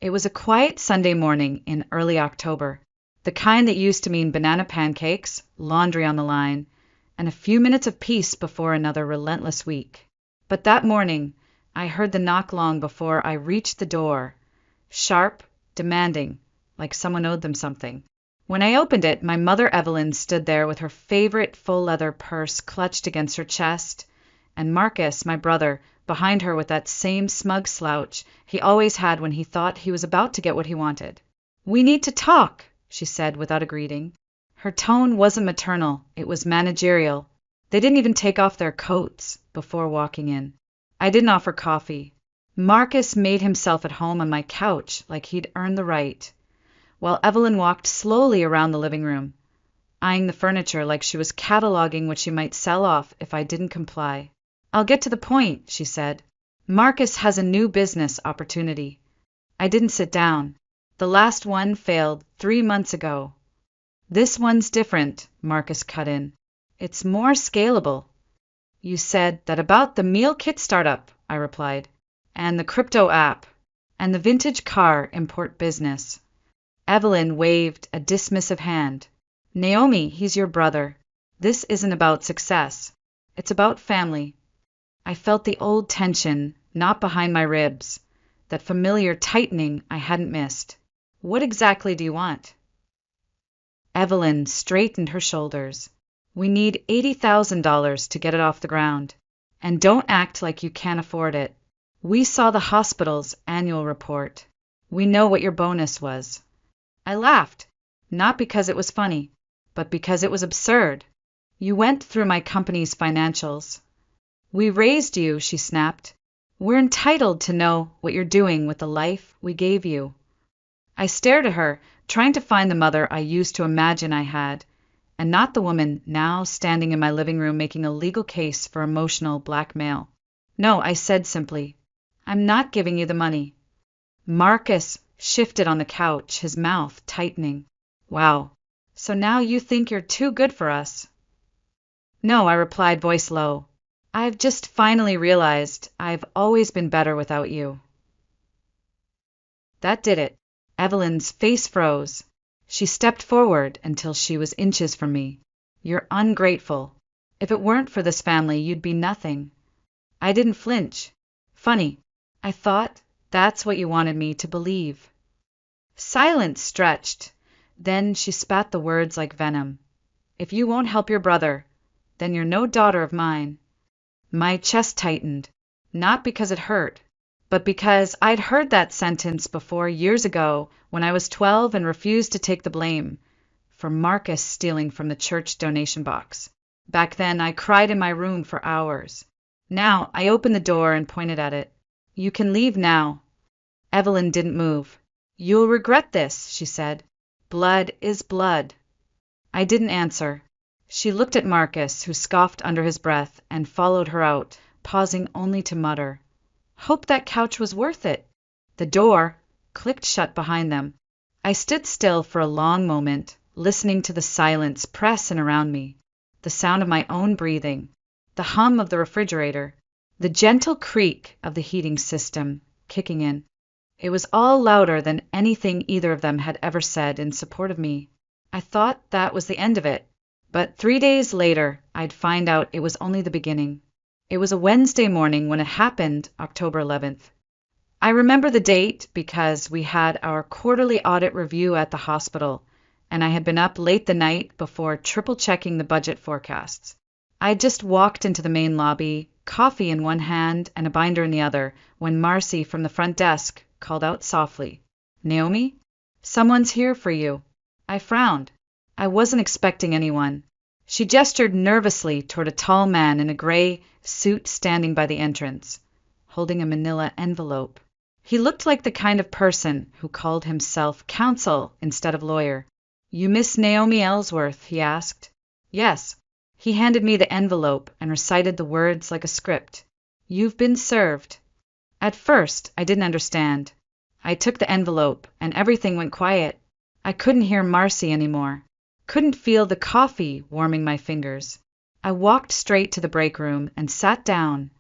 It was a quiet Sunday morning in early October, the kind that used to mean banana pancakes, laundry on the line, and a few minutes of peace before another relentless week. But that morning, I heard the knock long before I reached the door, sharp, demanding, like someone owed them something. When I opened it, my mother Evelyn stood there with her favorite full-leather purse clutched against her chest, and Marcus, my brother, behind her with that same smug slouch he always had when he thought he was about to get what he wanted. "We need to talk," she said without a greeting. Her tone wasn't maternal, it was managerial. They didn't even take off their coats before walking in. I didn't offer coffee. Marcus made himself at home on my couch like he'd earned the right, while Evelyn walked slowly around the living room, eyeing the furniture like she was cataloging what she might sell off if I didn't comply. "I'll get to the point," she said. "Marcus has a new business opportunity." I didn't sit down. "The last one failed 3 months ago." "This one's different," Marcus cut in. "It's more scalable." "You said that about the meal kit startup," I replied, "and the crypto app, and the vintage car import business." Evelyn waved a dismissive hand. "Naomi, he's your brother. This isn't about success. It's about family." I felt the old tension knot behind my ribs, that familiar tightening I hadn't missed. "What exactly do you want?" Evelyn straightened her shoulders. "We need $80,000 to get it off the ground. And don't act like you can't afford it. We saw the hospital's annual report. We know what your bonus was." I laughed, not because it was funny, but because it was absurd. "You went through my company's financials." "We raised you," she snapped. "We're entitled to know what you're doing with the life we gave you." I stared at her, trying to find the mother I used to imagine I had, and not the woman now standing in my living room making a legal case for emotional blackmail. "No," I said simply. "I'm not giving you the money." Marcus shifted on the couch, his mouth tightening. "Wow. So now you think you're too good for us?" "No," I replied, voice low. "I've just finally realized I've always been better without you." That did it. Evelyn's face froze. She stepped forward until she was inches from me. "You're ungrateful. If it weren't for this family, you'd be nothing." I didn't flinch. "Funny. I thought that's what you wanted me to believe." Silence stretched. Then she spat the words like venom. "If you won't help your brother, then you're no daughter of mine." My chest tightened, not because it hurt, but because I'd heard that sentence before years ago when I was 12 and refused to take the blame for Marcus stealing from the church donation box. Back then, I cried in my room for hours. Now, I opened the door and pointed at it. "You can leave now." Evelyn didn't move. "You'll regret this," she said. "Blood is blood." I didn't answer. She looked at Marcus, who scoffed under his breath, and followed her out, pausing only to mutter, "Hope that couch was worth it." The door clicked shut behind them. I stood still for a long moment, listening to the silence press in around me, the sound of my own breathing, the hum of the refrigerator, the gentle creak of the heating system kicking in. It was all louder than anything either of them had ever said in support of me. I thought that was the end of it. But 3 days later, I'd find out it was only the beginning. It was a Wednesday morning when it happened, October 11th. I remember the date because we had our quarterly audit review at the hospital, and I had been up late the night before triple-checking the budget forecasts. I just walked into the main lobby, coffee in one hand and a binder in the other, when Marcy from the front desk called out softly, "Naomi, someone's here for you." I frowned. I wasn't expecting anyone. She gestured nervously toward a tall man in a gray suit standing by the entrance, holding a manila envelope. He looked like the kind of person who called himself counsel instead of lawyer. "You miss Naomi Ellsworth?" he asked. "Yes." He handed me the envelope and recited the words like a script. "You've been served." At first, I didn't understand. I took the envelope, and everything went quiet. I couldn't hear Marcy anymore. Couldn't feel the coffee warming my fingers. I walked straight to the break room and sat down,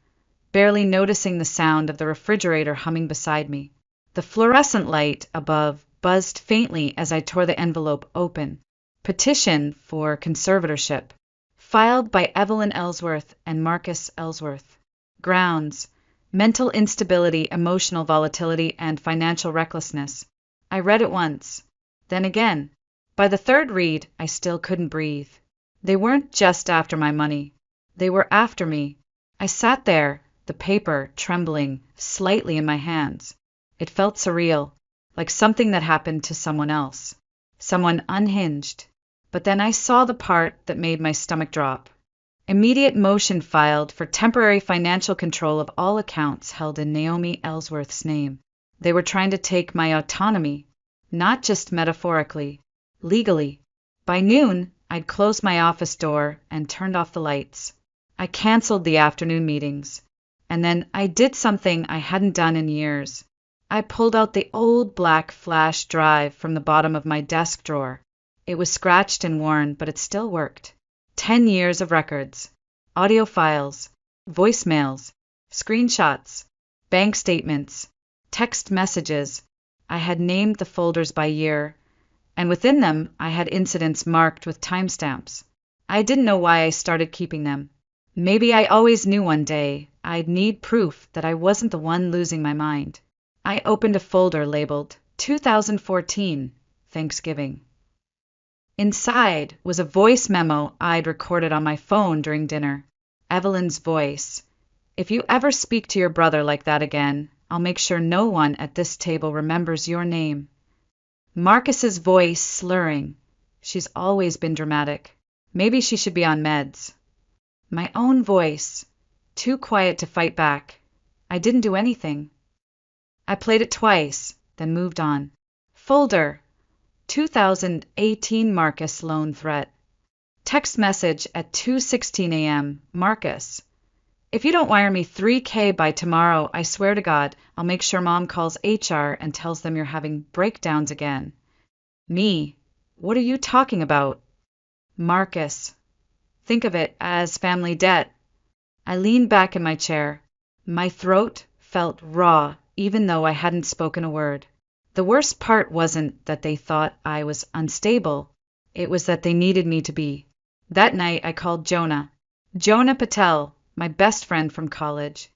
barely noticing the sound of the refrigerator humming beside me. The fluorescent light above buzzed faintly as I tore the envelope open. Petition for conservatorship. Filed by Evelyn Ellsworth and Marcus Ellsworth. Grounds: mental instability, emotional volatility, and financial recklessness. I read it once, then again. By the third read, I still couldn't breathe. They weren't just after my money. They were after me. I sat there, the paper trembling slightly in my hands. It felt surreal, like something that happened to someone else, someone unhinged. But then I saw the part that made my stomach drop. Immediate motion filed for temporary financial control of all accounts held in Naomi Ellsworth's name. They were trying to take my autonomy, not just metaphorically, legally. By noon, I'd closed my office door and turned off the lights. I canceled the afternoon meetings. And then I did something I hadn't done in years. I pulled out the old black flash drive from the bottom of my desk drawer. It was scratched and worn, but it still worked. 10 years of records, audio files, voicemails, screenshots, bank statements, text messages. I had named the folders by year, and within them I had incidents marked with timestamps. I didn't know why I started keeping them. Maybe I always knew one day I'd need proof that I wasn't the one losing my mind. I opened a folder labeled 2014 Thanksgiving. Inside was a voice memo I'd recorded on my phone during dinner. Evelyn's voice. If you ever speak to your brother like that again, I'll make sure no one at this table remembers your name. Marcus's voice slurring. She's always been dramatic. Maybe she should be on meds. My own voice. Too quiet to fight back. I didn't do anything. I played it twice, then moved on. Folder. 2018 Marcus loan threat. Text message at 2:16 a.m. Marcus. If you don't wire me $3,000 by tomorrow, I swear to God, I'll make sure Mom calls HR and tells them you're having breakdowns again. Me. What are you talking about? Marcus. Think of it as family debt. I leaned back in my chair. My throat felt raw, even though I hadn't spoken a word. The worst part wasn't that they thought I was unstable. It was that they needed me to be. That night I called Jonah. Jonah Patel, my best friend from college.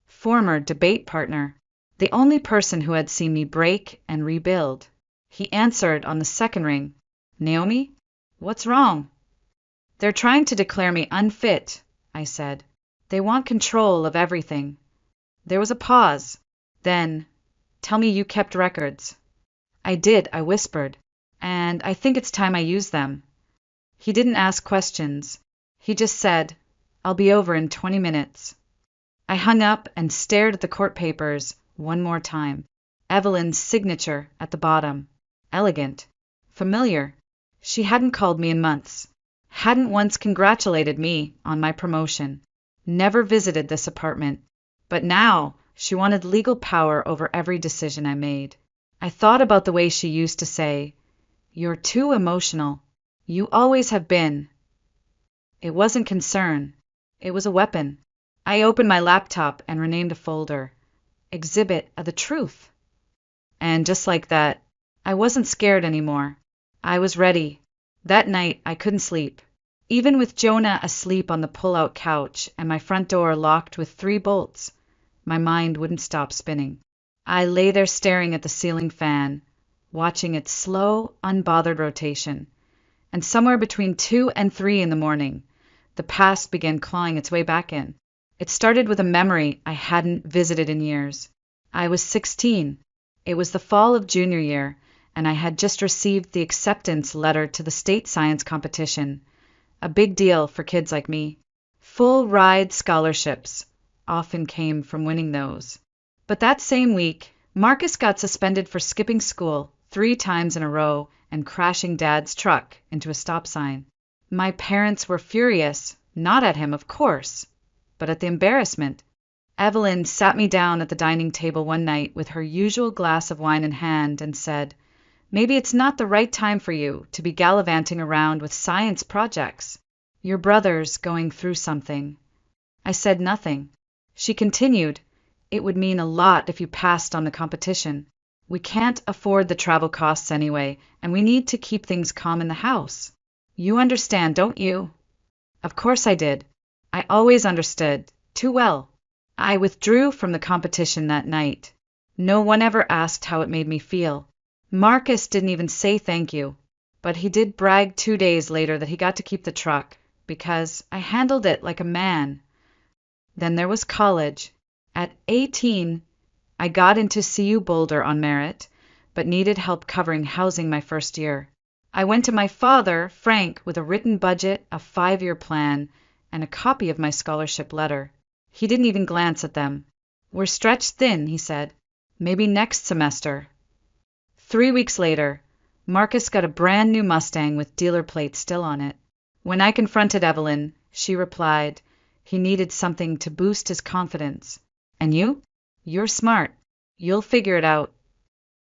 Former debate partner. The only person who had seen me break and rebuild. He answered on the second ring. Naomi? What's wrong? They're trying to declare me unfit, I said. They want control of everything. There was a pause. Then, tell me you kept records. I did, I whispered. And I think it's time I use them. He didn't ask questions. He just said, I'll be over in 20 minutes. I hung up and stared at the court papers one more time. Evelyn's signature at the bottom. Elegant. Familiar. She hadn't called me in months. Hadn't once congratulated me on my promotion. Never visited this apartment. But now she wanted legal power over every decision I made. I thought about the way she used to say, You're too emotional. You always have been. It wasn't concern. It was a weapon. I opened my laptop and renamed a folder. Exhibit of the Truth. And just like that, I wasn't scared anymore. I was ready. That night, I couldn't sleep. Even with Jonah asleep on the pull-out couch and my front door locked with 3 bolts, my mind wouldn't stop spinning. I lay there staring at the ceiling fan, watching its slow, unbothered rotation. And somewhere between 2 and 3 in the morning, the past began clawing its way back in. It started with a memory I hadn't visited in years. I was 16. It was the fall of junior year, and I had just received the acceptance letter to the state science competition. A big deal for kids like me. Full ride scholarships often came from winning those. But that same week, Marcus got suspended for skipping school 3 times in a row and crashing Dad's truck into a stop sign. My parents were furious, not at him, of course, but at the embarrassment. Evelyn sat me down at the dining table one night with her usual glass of wine in hand and said, Maybe it's not the right time for you to be gallivanting around with science projects. Your brother's going through something. I said nothing. She continued, It would mean a lot if you passed on the competition. We can't afford the travel costs anyway, and we need to keep things calm in the house. You understand, don't you?" Of course I did. I always understood, too well. I withdrew from the competition that night. No one ever asked how it made me feel. Marcus didn't even say thank you, but he did brag 2 days later that he got to keep the truck, because I handled it like a man. Then there was college. At 18, I got into CU Boulder on merit, but needed help covering housing my first year. I went to my father, Frank, with a written budget, a 5-year plan, and a copy of my scholarship letter. He didn't even glance at them. "We're stretched thin," he said. "Maybe next semester." 3 weeks later, Marcus got a brand new Mustang with dealer plates still on it. When I confronted Evelyn, she replied, he needed something to boost his confidence. "And you? You're smart. You'll figure it out."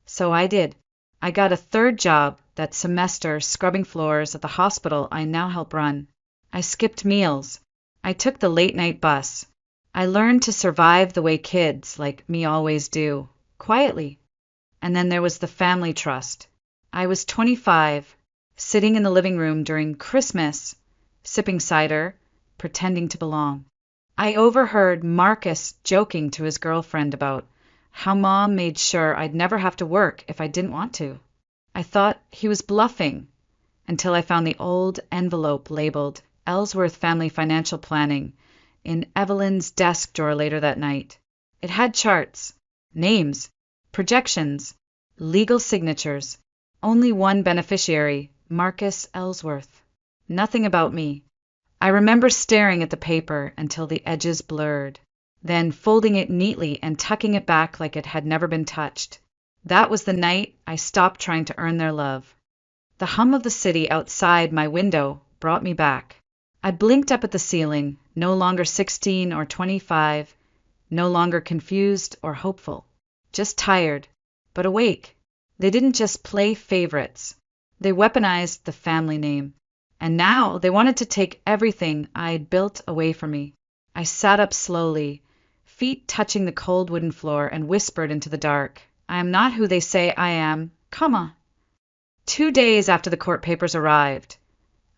So I did. I got a third job that semester scrubbing floors at the hospital I now help run. I skipped meals. I took the late-night bus. I learned to survive the way kids like me always do, quietly. And then there was the family trust. I was 25, sitting in the living room during Christmas, sipping cider, pretending to belong. I overheard Marcus joking to his girlfriend about how Mom made sure I'd never have to work if I didn't want to. I thought he was bluffing, until I found the old envelope labeled Ellsworth Family Financial Planning in Evelyn's desk drawer later that night. It had charts, names, projections, legal signatures. Only one beneficiary, Marcus Ellsworth. Nothing about me. I remember staring at the paper until the edges blurred, then folding it neatly and tucking it back like it had never been touched. That was the night I stopped trying to earn their love. The hum of the city outside my window brought me back. I blinked up at the ceiling, no longer 16 or 25, no longer confused or hopeful, just tired, but awake. They didn't just play favorites. They weaponized the family name. And now they wanted to take everything I'd built away from me. I sat up slowly, feet touching the cold wooden floor, and whispered into the dark, "I am not who they say I am, comma." 2 days after the court papers arrived,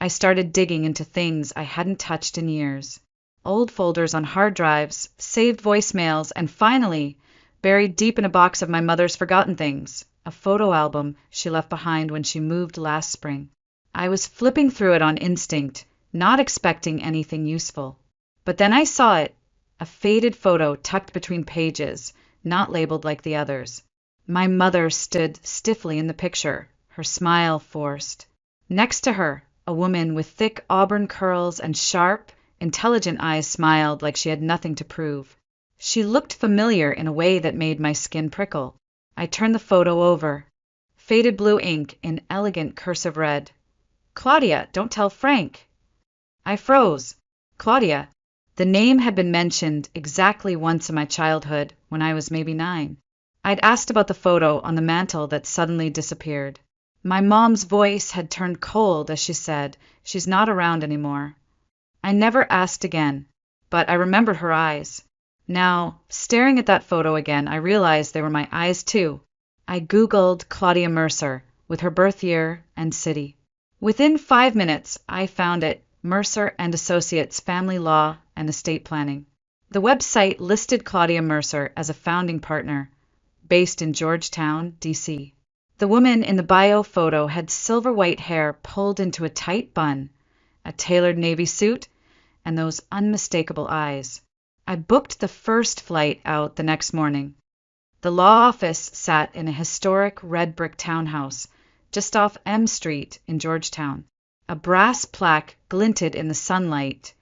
I started digging into things I hadn't touched in years. Old folders on hard drives, saved voicemails, and finally, buried deep in a box of my mother's forgotten things, a photo album she left behind when she moved last spring. I was flipping through it on instinct, not expecting anything useful. But then I saw it, a faded photo tucked between pages, not labeled like the others. My mother stood stiffly in the picture, her smile forced. Next to her, a woman with thick auburn curls and sharp, intelligent eyes smiled like she had nothing to prove. She looked familiar in a way that made my skin prickle. I turned the photo over. Faded blue ink in elegant cursive red. "Claudia, don't tell Frank." I froze. Claudia. The name had been mentioned exactly once in my childhood, when I was maybe 9. I'd asked about the photo on the mantel that suddenly disappeared. My mom's voice had turned cold as she said, "She's not around anymore." I never asked again, but I remembered her eyes. Now, staring at that photo again, I realized they were my eyes too. I Googled Claudia Mercer, with her birth year and city. Within 5 minutes, I found it, Mercer and Associates Family Law and Estate Planning. The website listed Claudia Mercer as a founding partner, based in Georgetown, D.C. The woman in the bio photo had silver white hair pulled into a tight bun, a tailored navy suit, and those unmistakable eyes. I booked the first flight out the next morning. The law office sat in a historic red brick townhouse just off M Street in Georgetown. A brass plaque glinted in the sunlight.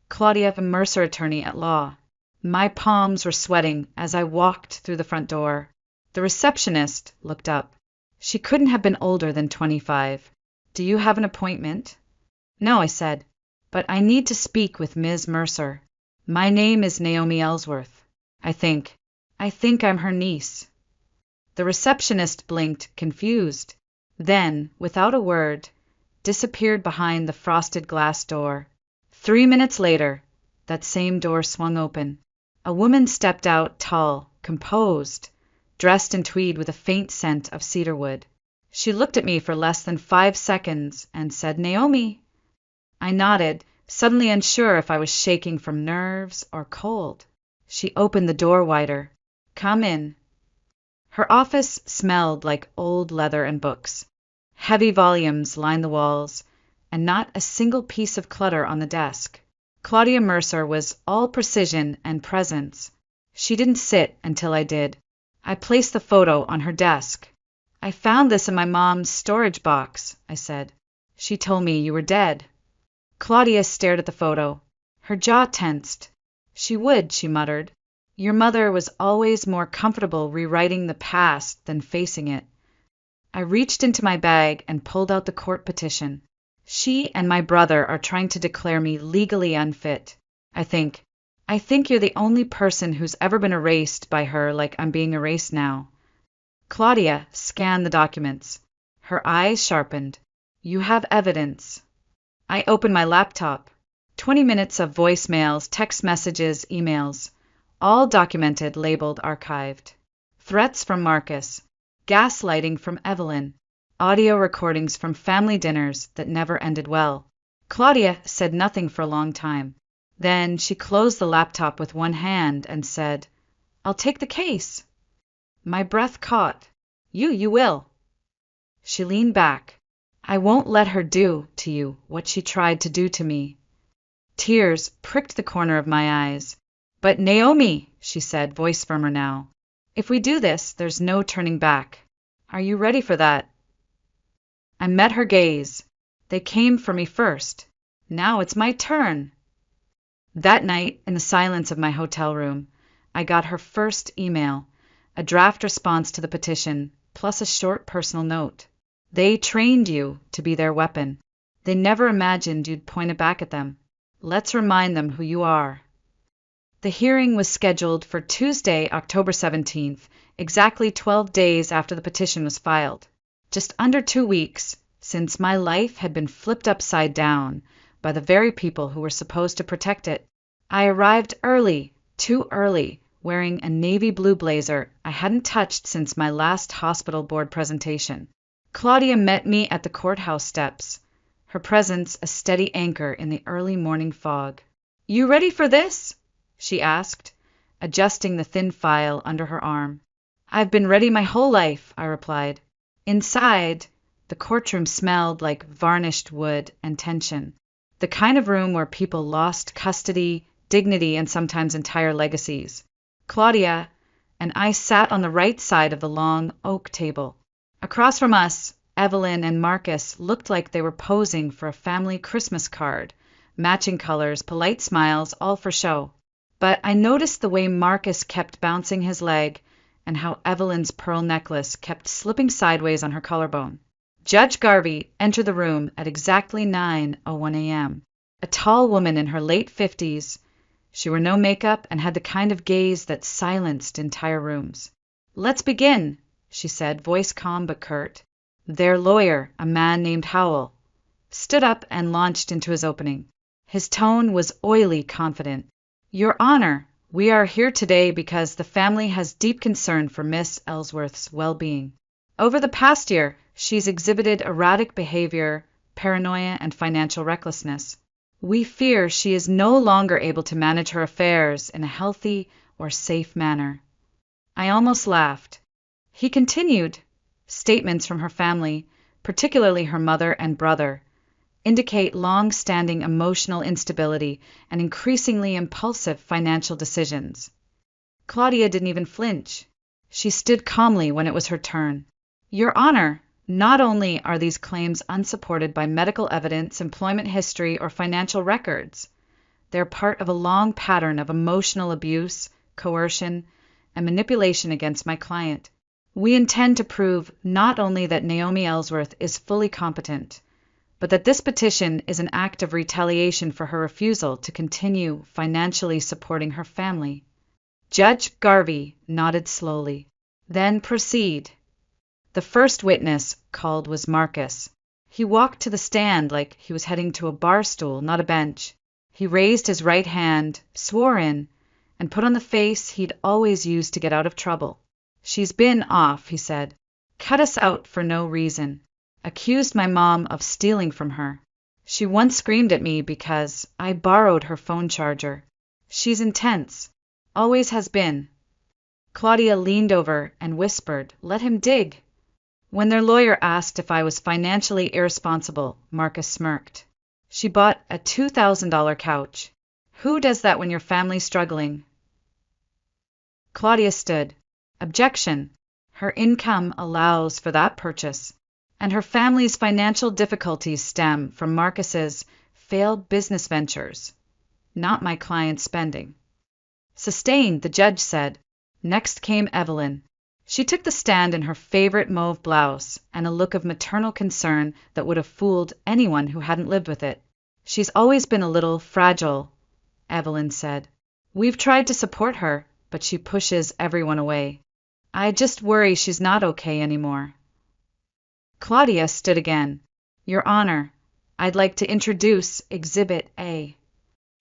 Claudia Mercer, attorney at law. My palms were sweating as I walked through the front door. The receptionist looked up. She couldn't have been older than 25. "Do you have an appointment?" "No," I said, "but I need to speak with Ms. Mercer. My name is Naomi Ellsworth. I think I'm her niece." The receptionist blinked, confused. Then, without a word, disappeared behind the frosted glass door. 3 minutes later, that same door swung open. A woman stepped out, tall, composed, dressed in tweed with a faint scent of cedarwood. She looked at me for less than 5 seconds and said, "Naomi." I nodded, suddenly unsure if I was shaking from nerves or cold. She opened the door wider. "Come in." Her office smelled like old leather and books. Heavy volumes lined the walls, and not a single piece of clutter on the desk. Claudia Mercer was all precision and presence. She didn't sit until I did. I placed the photo on her desk. "I found this in my mom's storage box," I said. "She told me you were dead." Claudia stared at the photo. Her jaw tensed. "She would," she muttered. "Your mother was always more comfortable rewriting the past than facing it." I reached into my bag and pulled out the court petition. "She and my brother are trying to declare me legally unfit. I think you're the only person who's ever been erased by her like I'm being erased now." Claudia scanned the documents. Her eyes sharpened. "You have evidence." I opened my laptop. 20 minutes of voicemails, text messages, emails, all documented, labeled archived. Threats from Marcus, gaslighting from Evelyn, audio recordings from family dinners that never ended well. Claudia said nothing for a long time. Then she closed the laptop with one hand and said, "I'll take the case." My breath caught. You will." She leaned back. "I won't let her do to you what she tried to do to me." Tears pricked the corner of my eyes. "But Naomi," she said, voice firmer now, "if we do this, there's no turning back. Are you ready for that?" I met her gaze. They came for me first. Now it's my turn. That night, in the silence of my hotel room, I got her first email, a draft response to the petition, plus a short personal note. "They trained you to be their weapon. They never imagined you'd point it back at them. Let's remind them who you are." The hearing was scheduled for Tuesday, October 17th, exactly 12 days after the petition was filed. Just under 2 weeks, since my life had been flipped upside down by the very people who were supposed to protect it. I arrived early, too early, wearing a navy blue blazer I hadn't touched since my last hospital board presentation. Claudia met me at the courthouse steps, her presence a steady anchor in the early morning fog. "You ready for this?" she asked, adjusting the thin file under her arm. "I've been ready my whole life," I replied. Inside, the courtroom smelled like varnished wood and tension, the kind of room where people lost custody, dignity, and sometimes entire legacies. Claudia and I sat on the right side of the long oak table. Across from us, Evelyn and Marcus looked like they were posing for a family Christmas card, matching colors, polite smiles, all for show. But I noticed the way Marcus kept bouncing his leg and how Evelyn's pearl necklace kept slipping sideways on her collarbone. Judge Garvey entered the room at exactly 9:01 a.m. A tall woman in her late 50s. She wore no makeup and had the kind of gaze that silenced entire rooms. "Let's begin," she said, voice calm but curt. Their lawyer, a man named Howell, stood up and launched into his opening. His tone was oily, confident. "Your Honor, we are here today because the family has deep concern for Miss Ellsworth's well-being. Over the past year, she's exhibited erratic behavior, paranoia, and financial recklessness. We fear she is no longer able to manage her affairs in a healthy or safe manner." I almost laughed. He continued, "Statements from her family, particularly her mother and brother, indicate long-standing emotional instability and increasingly impulsive financial decisions." Claudia didn't even flinch. She stood calmly when it was her turn. "Your Honor, not only are these claims unsupported by medical evidence, employment history, or financial records, they're part of a long pattern of emotional abuse, coercion, and manipulation against my client. We intend to prove not only that Naomi Ellsworth is fully competent, but that this petition is an act of retaliation for her refusal to continue financially supporting her family." Judge Garvey nodded slowly. "Then proceed." The first witness called was Marcus. He walked to the stand like he was heading to a bar stool, not a bench. He raised his right hand, swore in, and put on the face he'd always used to get out of trouble. She's been off, he said. Cut us out for no reason. Accused my mom of stealing from her. She once screamed at me because I borrowed her phone charger. She's intense. Always has been. Claudia leaned over and whispered, "Let him dig." When their lawyer asked if I was financially irresponsible, Marcus smirked. She bought a $2,000 couch. Who does that when your family's struggling? Claudia stood. Objection. Her income allows for that purchase, and her family's financial difficulties stem from Marcus's failed business ventures, not my client's spending. Sustained, the judge said. Next came Evelyn. She took the stand in her favorite mauve blouse and a look of maternal concern that would have fooled anyone who hadn't lived with it. She's always been a little fragile, Evelyn said. We've tried to support her, but she pushes everyone away. I just worry she's not okay anymore. Claudia stood again. Your Honor, I'd like to introduce Exhibit A.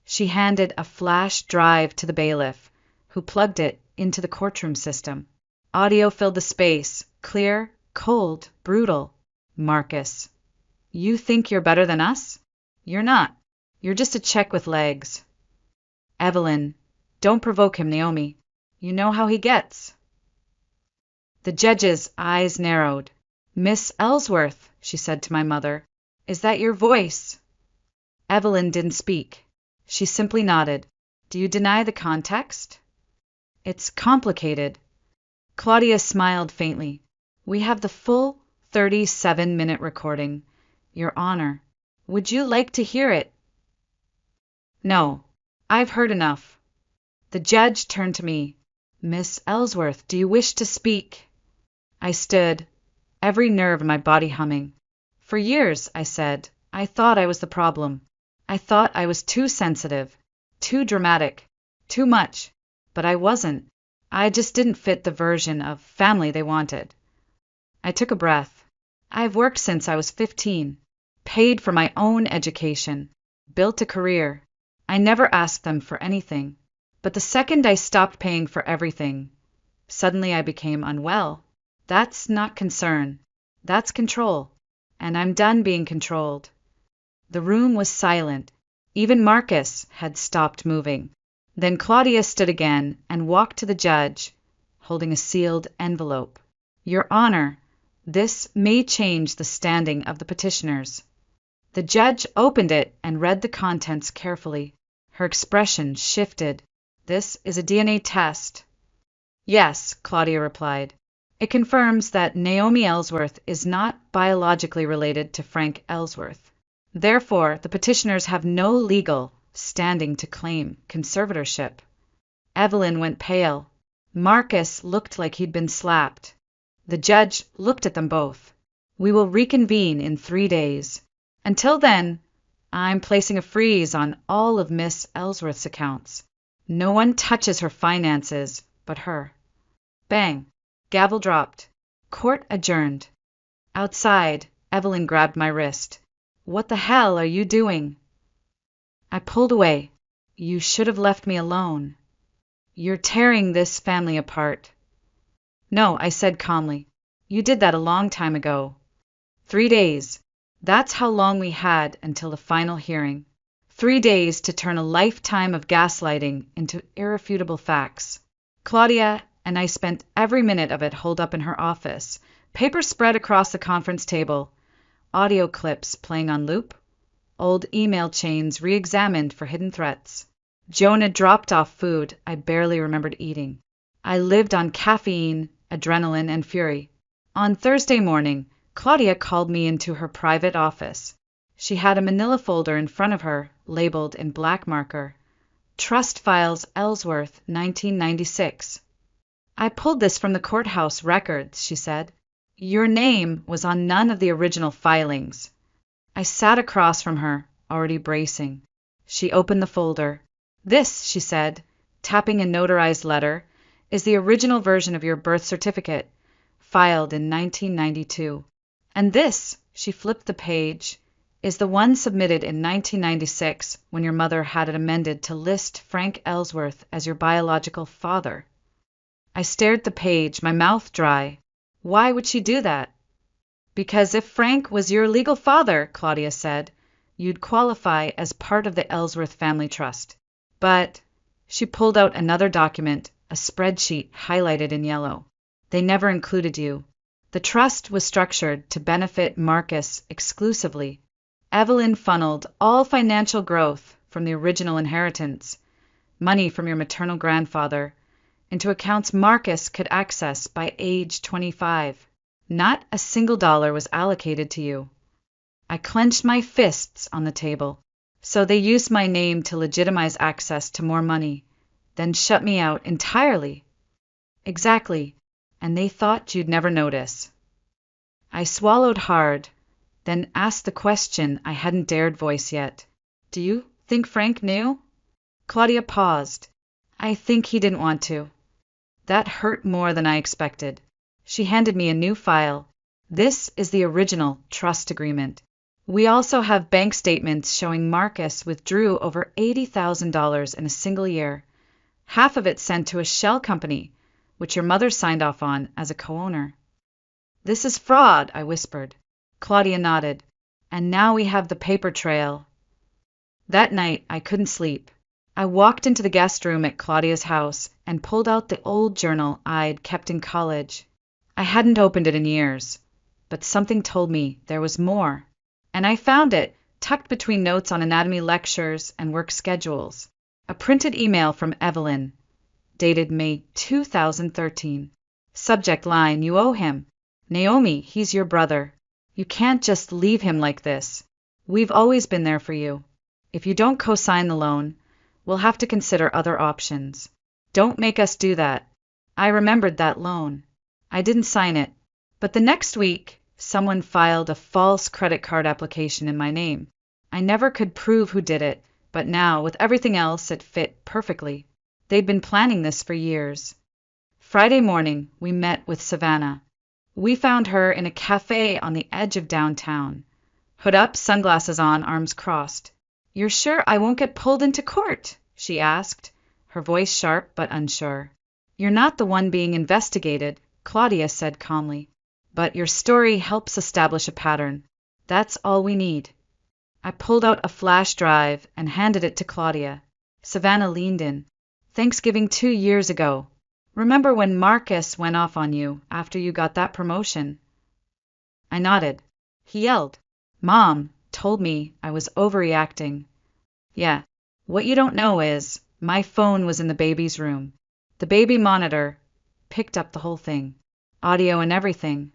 She handed a flash drive to the bailiff, who plugged it into the courtroom system. Audio filled the space, clear, cold, brutal. Marcus. You think you're better than us? You're not. You're just a check with legs. Evelyn. Don't provoke him, Naomi. You know how he gets. The judge's eyes narrowed. Miss Ellsworth, she said to my mother, is that your voice? Evelyn didn't speak. She simply nodded. Do you deny the context? It's complicated. Claudia smiled faintly. We have the full 37-minute recording. Your Honor, would you like to hear it? No, I've heard enough. The judge turned to me. Miss Ellsworth, do you wish to speak? I stood, every nerve in my body humming. For years, I said, I thought I was the problem. I thought I was too sensitive, too dramatic, too much. But I wasn't. I just didn't fit the version of family they wanted. I took a breath. I've worked since I was 15, paid for my own education, built a career. I never asked them for anything. But the second I stopped paying for everything, suddenly I became unwell. That's not concern. That's control. And I'm done being controlled. The room was silent. Even Marcus had stopped moving. Then Claudia stood again and walked to the judge, holding a sealed envelope. Your Honor, this may change the standing of the petitioners. The judge opened it and read the contents carefully. Her expression shifted. This is a DNA test. Yes, Claudia replied. It confirms that Naomi Ellsworth is not biologically related to Frank Ellsworth. Therefore, the petitioners have no legal standing to claim conservatorship. Evelyn went pale. Marcus looked like he'd been slapped. The judge looked at them both. We will reconvene in 3 days. Until then, I'm placing a freeze on all of Miss Ellsworth's accounts. No one touches her finances but her. Bang. Gavel dropped. Court adjourned. Outside, Evelyn grabbed my wrist. What the hell are you doing? I pulled away. You should have left me alone. You're tearing this family apart. No, I said calmly. You did that a long time ago. 3 days. That's how long we had until the final hearing. 3 days to turn a lifetime of gaslighting into irrefutable facts. Claudia and I spent every minute of it holed up in her office, papers spread across the conference table, audio clips playing on loop, old email chains re-examined for hidden threats. Jonah dropped off food I barely remembered eating. I lived on caffeine, adrenaline, and fury. On Thursday morning, Claudia called me into her private office. She had a manila folder in front of her, labeled in black marker, Trust Files Ellsworth, 1996. I pulled this from the courthouse records, she said. Your name was on none of the original filings. I sat across from her, already bracing. She opened the folder. This, she said, tapping a notarized letter, is the original version of your birth certificate, filed in 1992. And this, she flipped the page, is the one submitted in 1996 when your mother had it amended to list Frank Ellsworth as your biological father. I stared at the page, my mouth dry. Why would she do that? Because if Frank was your legal father, Claudia said, you'd qualify as part of the Ellsworth Family Trust. But she pulled out another document, a spreadsheet highlighted in yellow. They never included you. The trust was structured to benefit Marcus exclusively. Evelyn funneled all financial growth from the original inheritance, money from your maternal grandfather, into accounts Marcus could access by age 25. Not a single dollar was allocated to you. I clenched my fists on the table. So they used my name to legitimize access to more money, then shut me out entirely. Exactly, and they thought you'd never notice. I swallowed hard, then asked the question I hadn't dared voice yet. Do you think Frank knew? Claudia paused. I think he didn't want to. That hurt more than I expected. She handed me a new file. This is the original trust agreement. We also have bank statements showing Marcus withdrew over $80,000 in a single year, half of it sent to a shell company, which your mother signed off on as a co-owner. This is fraud, I whispered. Claudia nodded. And now we have the paper trail. That night, I couldn't sleep. I walked into the guest room at Claudia's house and pulled out the old journal I'd kept in college. I hadn't opened it in years, but something told me there was more. And I found it, tucked between notes on anatomy lectures and work schedules. A printed email from Evelyn, dated May 2013. Subject line, you owe him. Naomi, he's your brother. You can't just leave him like this. We've always been there for you. If you don't co-sign the loan, we'll have to consider other options. Don't make us do that. I remembered that loan. I didn't sign it. But the next week, someone filed a false credit card application in my name. I never could prove who did it, but now, with everything else, it fit perfectly. They'd been planning this for years. Friday morning, we met with Savannah. We found her in a cafe on the edge of downtown. Hood up, sunglasses on, arms crossed. You're sure I won't get pulled into court? She asked, her voice sharp but unsure. You're not the one being investigated, Claudia said calmly. But your story helps establish a pattern. That's all we need. I pulled out a flash drive and handed it to Claudia. Savannah leaned in. Thanksgiving 2 years ago. Remember when Marcus went off on you after you got that promotion? I nodded. He yelled. Mom told me I was overreacting. Yeah, what you don't know is my phone was in the baby's room. The baby monitor picked up the whole thing. Audio and everything.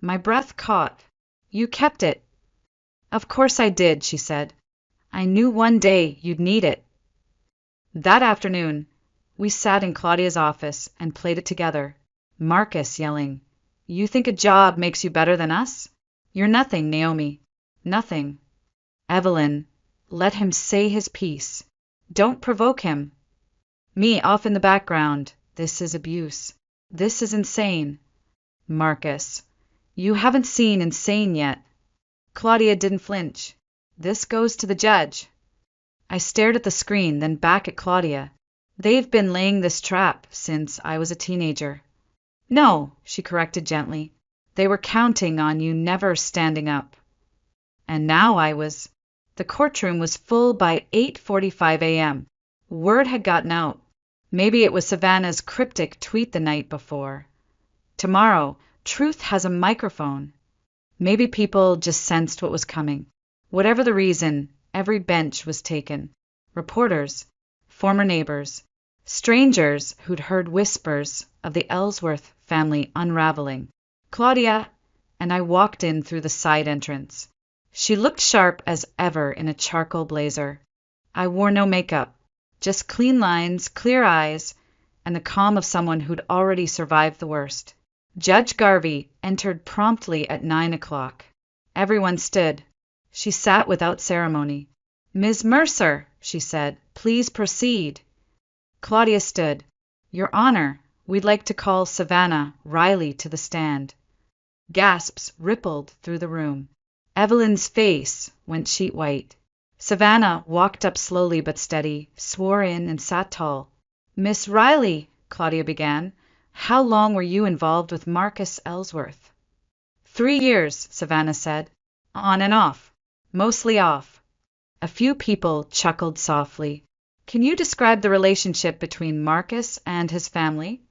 My breath caught. You kept it. Of course I did, she said. I knew one day you'd need it. That afternoon, we sat in Claudia's office and played it together. Marcus yelling, You think a job makes you better than us? You're nothing, Naomi. Nothing. Evelyn, let him say his piece. Don't provoke him. Me off in the background. This is abuse. This is insane. Marcus, you haven't seen insane yet. Claudia didn't flinch. This goes to the judge. I stared at the screen, then back at Claudia. They've been laying this trap since I was a teenager. No, she corrected gently. They were counting on you never standing up. And now I was. The courtroom was full by 8:45 a.m. Word had gotten out. Maybe it was Savannah's cryptic tweet the night before. Tomorrow, truth has a microphone. Maybe people just sensed what was coming. Whatever the reason, every bench was taken. Reporters, former neighbors, strangers who'd heard whispers of the Ellsworth family unraveling. Claudia and I walked in through the side entrance. She looked sharp as ever in a charcoal blazer. I wore no makeup, just clean lines, clear eyes, and the calm of someone who'd already survived the worst. Judge Garvey entered promptly at 9 o'clock. Everyone stood. She sat without ceremony. Ms. Mercer, she said, please proceed. Claudia stood. Your Honor, we'd like to call Savannah Riley to the stand. Gasps rippled through the room. Evelyn's face went sheet white. Savannah walked up slowly but steady, swore in, and sat tall. Miss Riley, Claudia began, How long were you involved with Marcus Ellsworth? 3 years, Savannah said. On and off. Mostly off. A few people chuckled softly. Can you describe the relationship between Marcus and his family?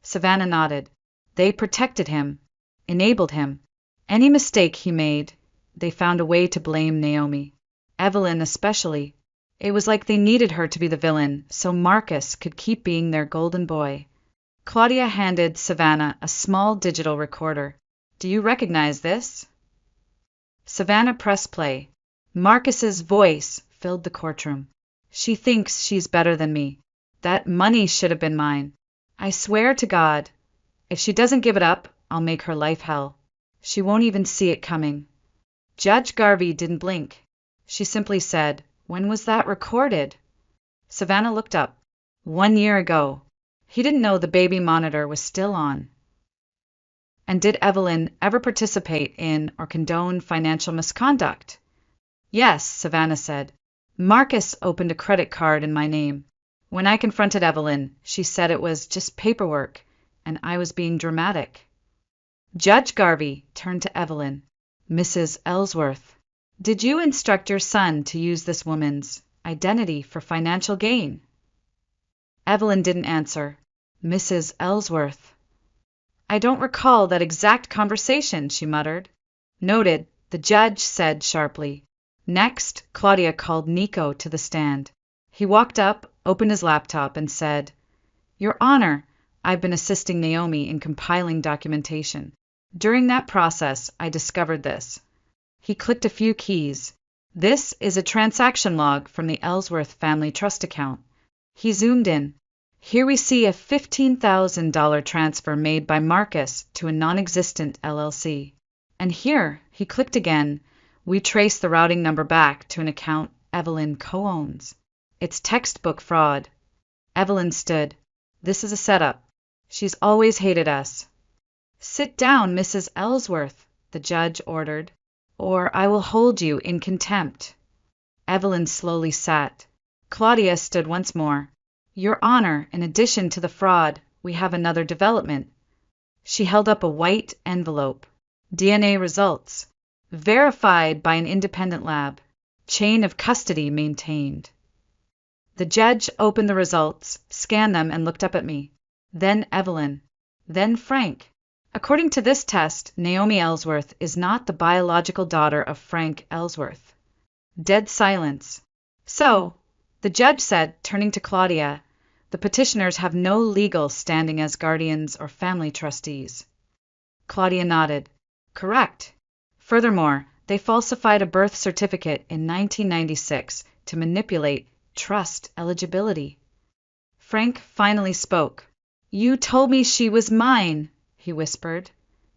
Savannah nodded. They protected him, enabled him. Any mistake he made, they found a way to blame Naomi. Evelyn especially. It was like they needed her to be the villain, so Marcus could keep being their golden boy. Claudia handed Savannah a small digital recorder. Do you recognize this? Savannah pressed play. Marcus's voice filled the courtroom. She thinks she's better than me. That money should have been mine. I swear to God, if she doesn't give it up, I'll make her life hell. She won't even see it coming. Judge Garvey didn't blink. She simply said, When was that recorded? Savannah looked up. 1 year ago. He didn't know the baby monitor was still on. And did Evelyn ever participate in or condone financial misconduct? Yes, Savannah said. Marcus opened a credit card in my name. When I confronted Evelyn, she said it was just paperwork, and I was being dramatic. Judge Garvey turned to Evelyn. Mrs. Ellsworth, did you instruct your son to use this woman's identity for financial gain? Evelyn didn't answer. Mrs. Ellsworth. I don't recall that exact conversation, she muttered. Noted, the judge said sharply. Next, Claudia called Nico to the stand. He walked up, opened his laptop, and said, Your Honor, I've been assisting Naomi in compiling documentation. During that process, I discovered this. He clicked a few keys. This is a transaction log from the Ellsworth family trust account. He zoomed in. Here we see a $15,000 transfer made by Marcus to a non-existent LLC. And here, he clicked again, we trace the routing number back to an account Evelyn co-owns. It's textbook fraud. Evelyn stood. This is a setup. She's always hated us. Sit down, Mrs. Ellsworth, the judge ordered, or I will hold you in contempt. Evelyn slowly sat. Claudia stood once more. Your Honor, in addition to the fraud, we have another development. She held up a white envelope. DNA results. Verified by an independent lab. Chain of custody maintained. The judge opened the results, scanned them, and looked up at me. Then Evelyn. Then Frank. According to this test, Naomi Ellsworth is not the biological daughter of Frank Ellsworth. Dead silence. So, the judge said, turning to Claudia, the petitioners have no legal standing as guardians or family trustees. Claudia nodded. Correct. Furthermore, they falsified a birth certificate in 1996 to manipulate trust eligibility. Frank finally spoke. You told me she was mine, he whispered,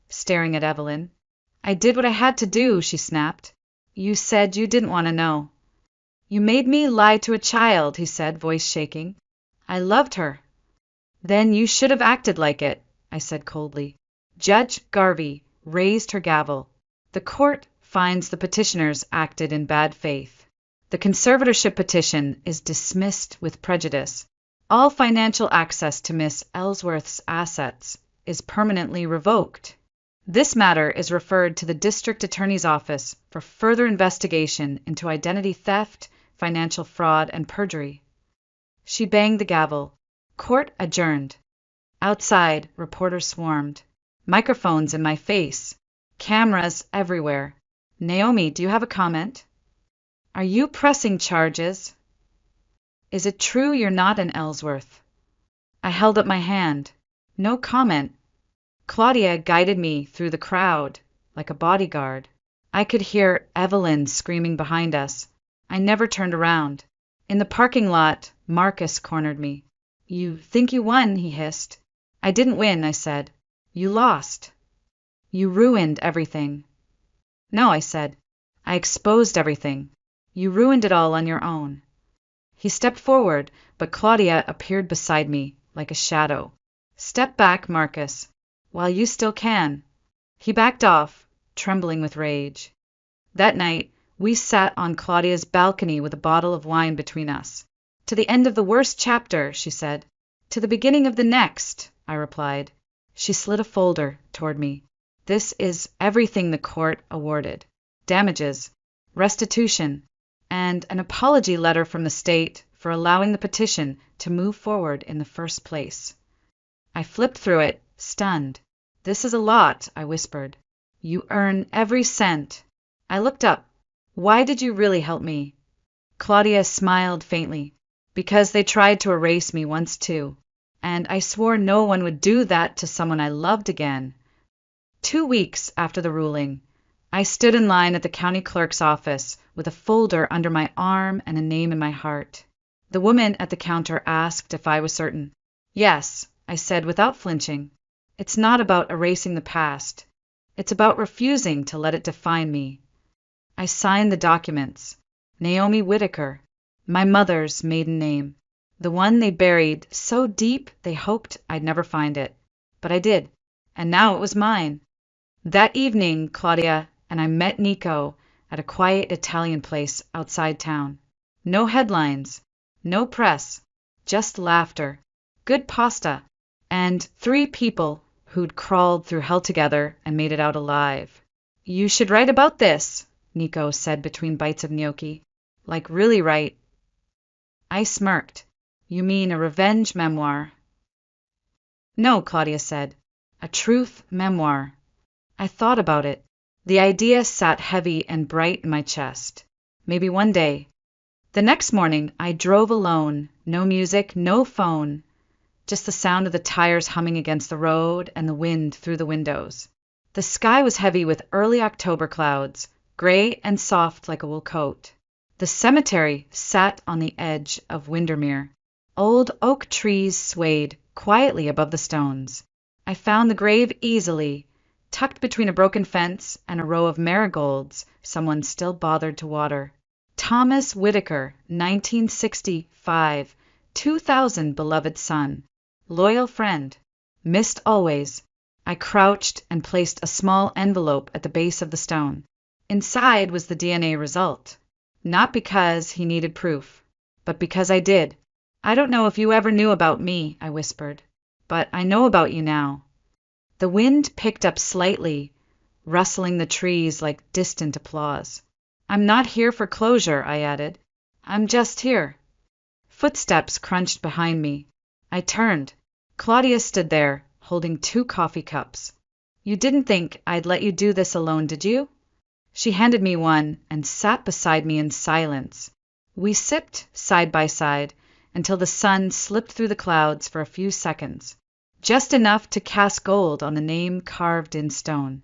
staring at Evelyn. I did what I had to do, she snapped. You said you didn't want to know. You made me lie to a child, he said, voice shaking. I loved her. Then you should have acted like it, I said coldly. Judge Garvey raised her gavel. The court finds the petitioners acted in bad faith. The conservatorship petition is dismissed with prejudice. All financial access to Miss Ellsworth's assets is permanently revoked. This matter is referred to the district attorney's office for further investigation into identity theft, financial fraud, and perjury. She banged the gavel. Court adjourned. Outside, reporters swarmed. Microphones in my face. Cameras everywhere. Naomi, do you have a comment? Are you pressing charges? Is it true you're not an Ellsworth? I held up my hand. No comment. Claudia guided me through the crowd, like a bodyguard. I could hear Evelyn screaming behind us. I never turned around. In the parking lot, Marcus cornered me. You think you won, he hissed. I didn't win, I said. You lost. You ruined everything. No, I said. I exposed everything. You ruined it all on your own. He stepped forward, but Claudia appeared beside me, like a shadow. Step back, Marcus, while you still can. He backed off, trembling with rage. That night, we sat on Claudia's balcony with a bottle of wine between us. To the end of the worst chapter, she said. To the beginning of the next, I replied. She slid a folder toward me. This is everything the court awarded. Damages, restitution, and an apology letter from the state for allowing the petition to move forward in the first place. I flipped through it, stunned. This is a lot, I whispered. You earn every cent. I looked up. Why did you really help me? Claudia smiled faintly. Because they tried to erase me once too. And I swore no one would do that to someone I loved again. 2 weeks after the ruling, I stood in line at the county clerk's office with a folder under my arm and a name in my heart. The woman at the counter asked if I was certain. Yes, I said without flinching. It's not about erasing the past. It's about refusing to let it define me. I signed the documents. Naomi Whitaker, my mother's maiden name. The one they buried so deep they hoped I'd never find it. But I did, and now it was mine. That evening, Claudia and I met Nico at a quiet Italian place outside town. No headlines, no press, just laughter, good pasta, and 3 people who'd crawled through hell together and made it out alive. You should write about this, Nico said between bites of gnocchi. Like really write. I smirked. You mean a revenge memoir? No, Claudia said. A truth memoir. I thought about it. The idea sat heavy and bright in my chest. Maybe one day. The next morning, I drove alone. No music, no phone. Just the sound of the tires humming against the road and the wind through the windows. The sky was heavy with early October clouds, gray and soft like a wool coat. The cemetery sat on the edge of Windermere. Old oak trees swayed quietly above the stones. I found the grave easily, tucked between a broken fence and a row of marigolds someone still bothered to water. Thomas Whitaker, 1965, 2000 beloved son. Loyal friend. Missed always. I crouched and placed a small envelope at the base of the stone. Inside was the DNA result. Not because he needed proof, but because I did. I don't know if you ever knew about me, I whispered, but I know about you now. The wind picked up slightly, rustling the trees like distant applause. I'm not here for closure, I added. I'm just here. Footsteps crunched behind me. I turned. Claudia stood there, holding 2 coffee cups. You didn't think I'd let you do this alone, did you? She handed me one and sat beside me in silence. We sipped side by side until the sun slipped through the clouds for a few seconds, just enough to cast gold on the name carved in stone.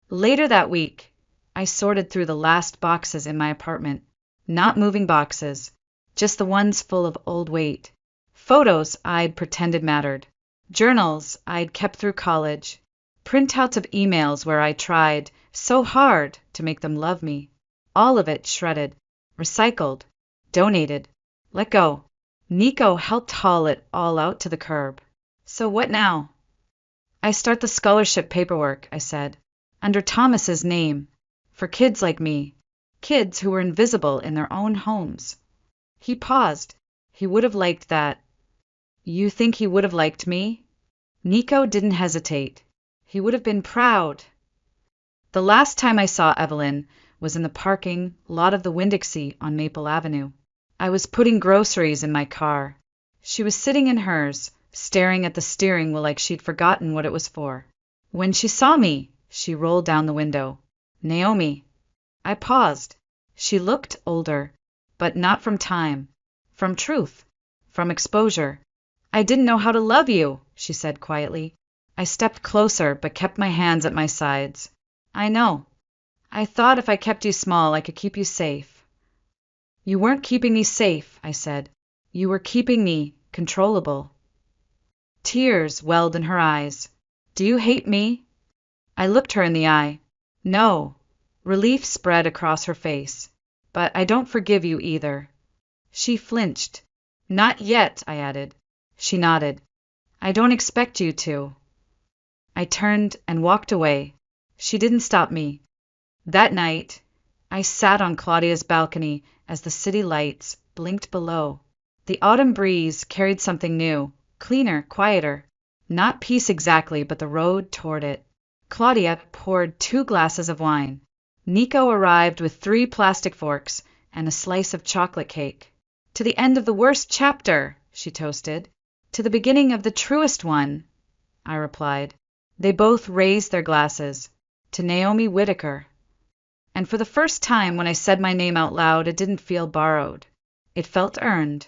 Later that week, I sorted through the last boxes in my apartment. Not moving boxes, just the ones full of old weight. Photos I'd pretended mattered. Journals I'd kept through college. Printouts of emails where I tried so hard to make them love me. All of it shredded, recycled, donated, let go. Nico helped haul it all out to the curb. So what now? I start the scholarship paperwork, I said, under Thomas's name, for kids like me, kids who were invisible in their own homes. He paused. He would have liked that. You think he would have liked me? Nico didn't hesitate. He would have been proud. The last time I saw Evelyn was in the parking lot of the Winn-Dixie on Maple Avenue. I was putting groceries in my car. She was sitting in hers, staring at the steering wheel like she'd forgotten what it was for. When she saw me, she rolled down the window. Naomi. I paused. She looked older, but not from time, from truth, from exposure. I didn't know how to love you, she said quietly. I stepped closer, but kept my hands at my sides. I know. I thought if I kept you small, I could keep you safe. You weren't keeping me safe, I said. You were keeping me controllable. Tears welled in her eyes. Do you hate me? I looked her in the eye. No. Relief spread across her face. But I don't forgive you either. She flinched. Not yet, I added. She nodded. I don't expect you to. I turned and walked away. She didn't stop me. That night, I sat on Claudia's balcony as the city lights blinked below. The autumn breeze carried something new, cleaner, quieter. Not peace exactly, but the road toward it. Claudia poured 2 glasses of wine. Nico arrived with 3 plastic forks and a slice of chocolate cake. "To the end of the worst chapter," she toasted. "To the beginning of the truest one," I replied. They both raised their glasses. "To Naomi Whittaker." And for the first time, when I said my name out loud, it didn't feel borrowed. It felt earned.